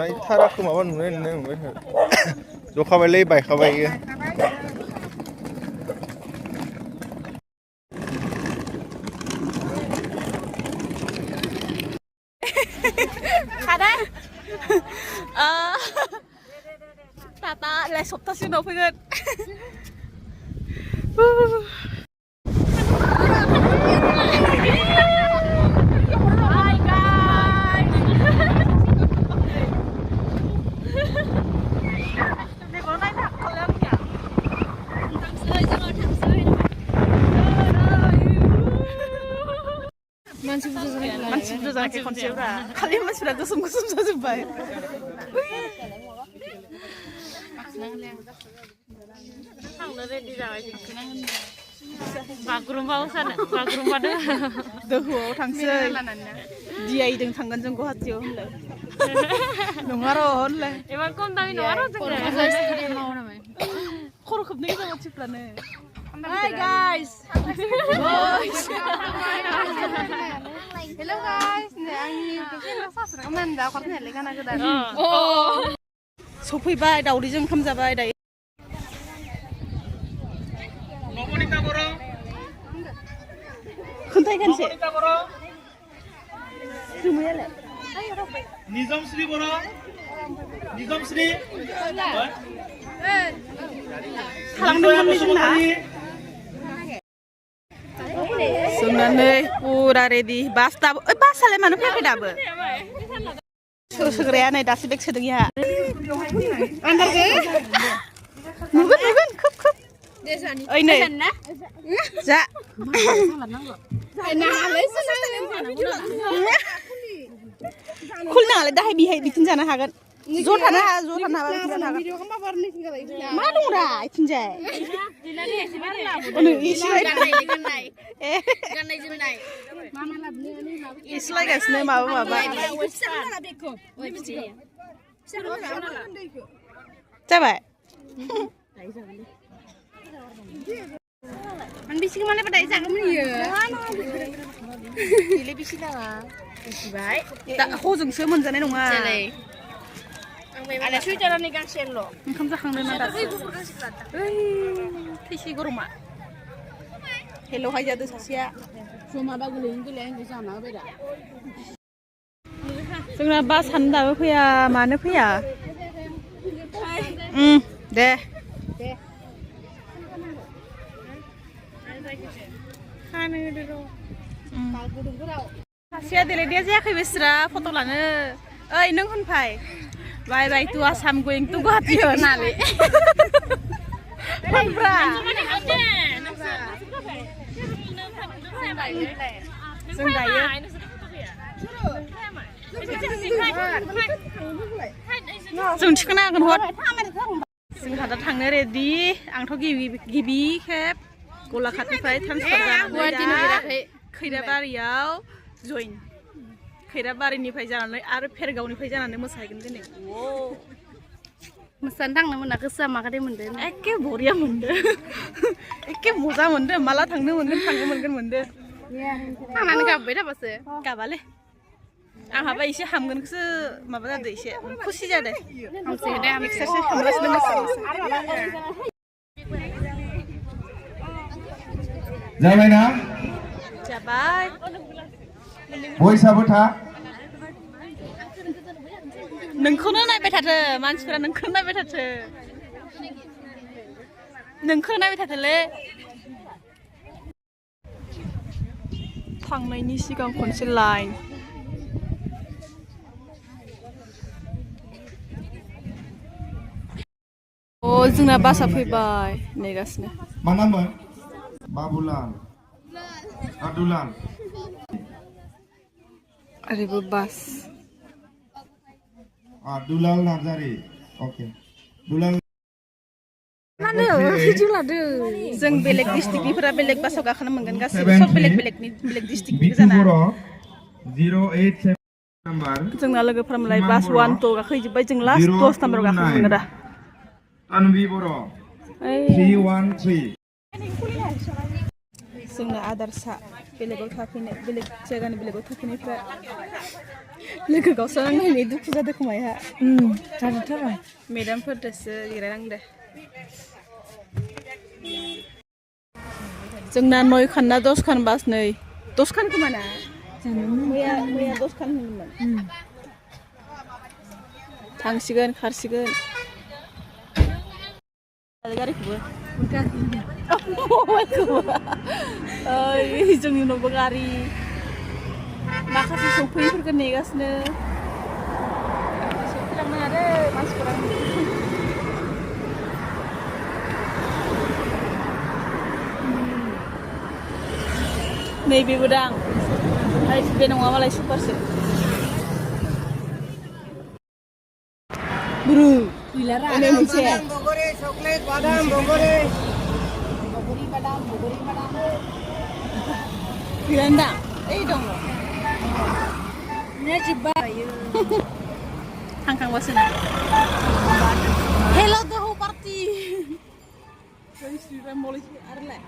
Này thara không mà vẫn nên nên mới đồ khao lấy bài khao bài 가다. 따따 lại sụp ta xin đâu phải gần. 만집도 저렇게 건지우라. 칼리 마시라 그 숨구숨 젖은 바에. 바구름바도 너후 당스 디아이등 당근 정고 하지요. 농아로 혼래. 이만 꼼담이 농아로 정래. 코로 급내기 좀 어찌플라네. Hi guys. Hello guys. 네, 아니 그게 사스라 가면 나 같은 애가 나거든. 소프이바이 나 우리 좀 감자바이 다. 너무니까 보러 큰타이 간지. 뭐야래? 니점스리 보러 니점스리 사랑도 무슨 나? Sebenarnya pura ready. Basta, basta le mana pakai dabe. Segera nih dasi bek sedeng ya. Antar ke? Nugun, kup. Oh ini. Ja. Kulna le dah bikin jana hagan. Zor tanah bikin hagan. Mana dong ra, itinjai. Isi Islay guys nih mau. Coba. Ang bisi kemana pada isa kamu ya? Pilih bisi lah. Bisi baik. Tak hojung semen jane nonga. Ada suy jalan nih gang selo. Engkam zakhangna nada. Tisi goroma. Hello haja tuh sasia. Cuma bagulin guleng di sana beda. Sebenarnya bas handabe fैया मानो फैया? दे. Sasia dele dia jayakhै besra foto लानो. Oy नों होनफाय. Bye to Assam going to Guwahati nale. Honbra. Sengdayo. जों थिखोना होगोन हर. जोंहा दा थांनो ready. आंथ' गिबि खेब गलाघाटनिफ्राय ट्रान्सफार जानानै खैराबारियाव जइन. खैराबारिनिफ्राय जानानै आरो फेरगावनिफ्राय जानानै मोसाहैगोन दिनै. Mesan थांनो मोना गोसोआ माबादि मोनदों? एखे बरिया मोनदों. एखे मोजां मोनदों. माला थांनो मोनगोन मोनदों. थांनानै गाबबाय थाबासो. गाबाले. आंहाबा एसे हामगोनखौसो माबा जादों एसे खुसि जादों. हामसिगोन दे आं एक्सारसाइज खालामगासिनो मोसागासिनो. जाबाय ना? जाबाय. बयसाबो था नोंखौनो नायबाय थाथो मानसिफोरा नोंखौनो नायबाय थाथो. नोंखौनो नायबाय थाथोलै. थांनायनि सिगां खनसे लाइन. जोंना बासआ फैबाय नेगासिनो. मा नाममोन? बाबुलाल. आदुलाल. ओरैबो बास. दुलाल नार्जारि. ओके. दुलाल मानो भिडिअ लादो. जों बेलेग डिस्ट्रिक्टनिफोरा बेलेग बासाव गाखोनो मोनगोन गासैबो सब बेलेग डिस्ट्रिक्टनि जाना. जोंना लोगोफोरा मालाय बास 1 2 गाखोजोब्बाय जों लास्ट 10 नाम्बाराव गाखोगोन दा तानबि बर' 313 जोंना आदारसा बेलेगाव थाफैनाय बेलेग जायगानि बेलेगाव थाफैनायफ्रा लोगो गावस्रा नांनायनि दुखु जादों खोमाया जादोंथ' मेदामफोरजोंसो जिरायनांदो जोंना 9 खान ना 10 खान बास नै 10 खान खोमा ना मैया 10 खान होनदोंमोन थांसिगोन खारसिगोन गारिखौबो ओइ जोंनि उनावबो गारि माखासे सफैफोरखौ नेगासिनो सफैलांनो आरो मानसिफोरा नैबेबो दां बे नङा मालाय सुपारसो ब्रु ini मोनसे बगरी चॉकलेट बादाम बगरी बादाम गैलान्दा ओइ दङ ने जिब्बायो थांखांबासो ना हेलो द हो पार्टी जों सिरा मलिसि आरोलाय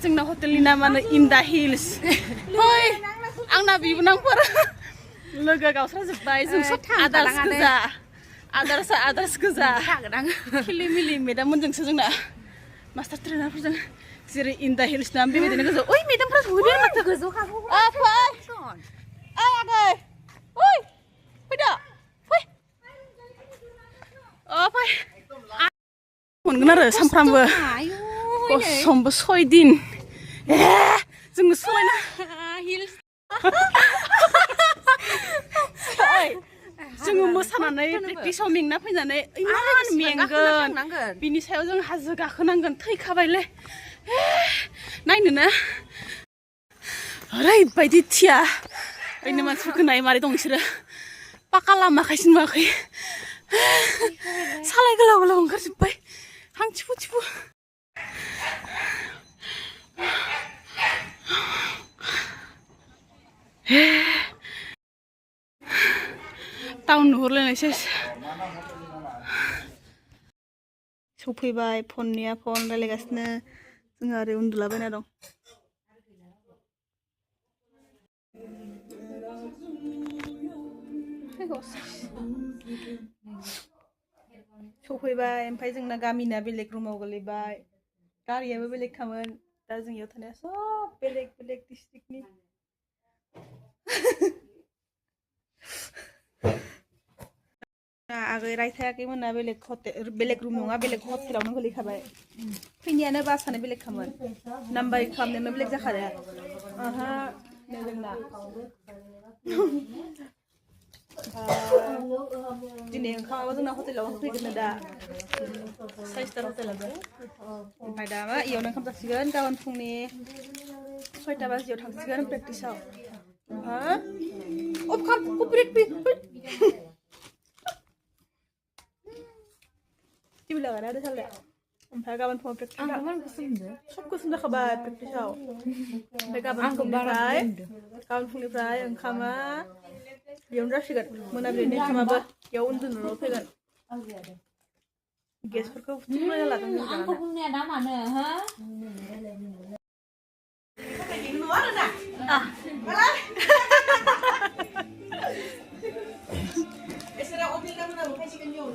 जोंना हटेलनि नामानो इन्दा हिल्स ओइ आंना बिबोनांफोर लोगो गावस्राजोब्बाय जों सब आदार्स गोजा आदार्स गोजा खिलिमिलि मेदाममोनजोंसो जोंना मास्टार ट्रेनारफोरजों जेरै इन्दा हिल्स नाम बेबायदिनो गोजौ ओइ मेदामफ्रा सहैबाय माथो गोजौ खाबु फै ओइ आगै ओइ फैदो फै फै मोनगोन आरो सानफ्रामबो समबो 6 दिन जोङो सोलायना हिल्स जोङो मोसानानै प्रेक्टिसाव मेंना फैनानै इमान मेंगोन बिनि सायाव जों हाजो गाखोनांगोन थैखाबायलै नायनोना ओरैबायदि थिया ओरैनो मानसिफोरखौ नाय मारै दं बिसोरो पाका लामाखायसो नुवाखै सालाय गोलाव गोलाव ओंखारजोब्बाय हां थिफु थिफु टाउन नुहुरलायनायसै सफैबाय फननिया फन रायलायगासिनो जोंहा ओरै उन्दुलाबायना दं सफैबाय ओमफ्राय जोंना गामिना बेलेग रुमाव गोलैबाय गारियाबो बेलेग खामोन दा जोंनियाव थानाया सब बेलेग बेलेग डिस्ट्रिक्टनि आगै रायथायाखैमोन ना बेलेग रुम नङा बेलेग हटेलावनो गोलैखाबाय फैनायानो बासानो बेलेग खामोन नाम्बार खालामनायानो बेलेग जाखादों आहा जोंना दिनै ओंखामाबो जोंना हटेलावनो फैगोन दा 5 स्टार हटेलावबो ओमफ्राय दा इयावनो ओंखाम जासिगोन गाबोन फुंनि 6टा बाजियाव थांसिगोन प्रेक्टिसाव Dibilang ada salah. Sampai kapan mau praktis? Sok kusum dah kabar praktisau. Sampai kapan pun fry, engkama. Yang dah sikat, mana beli sama bah, ya untuk nol pegan. Gas perkau cuma jalan kan. Aku punya ada mana, ha? Esera opil kamu nak bukan chicken jauh.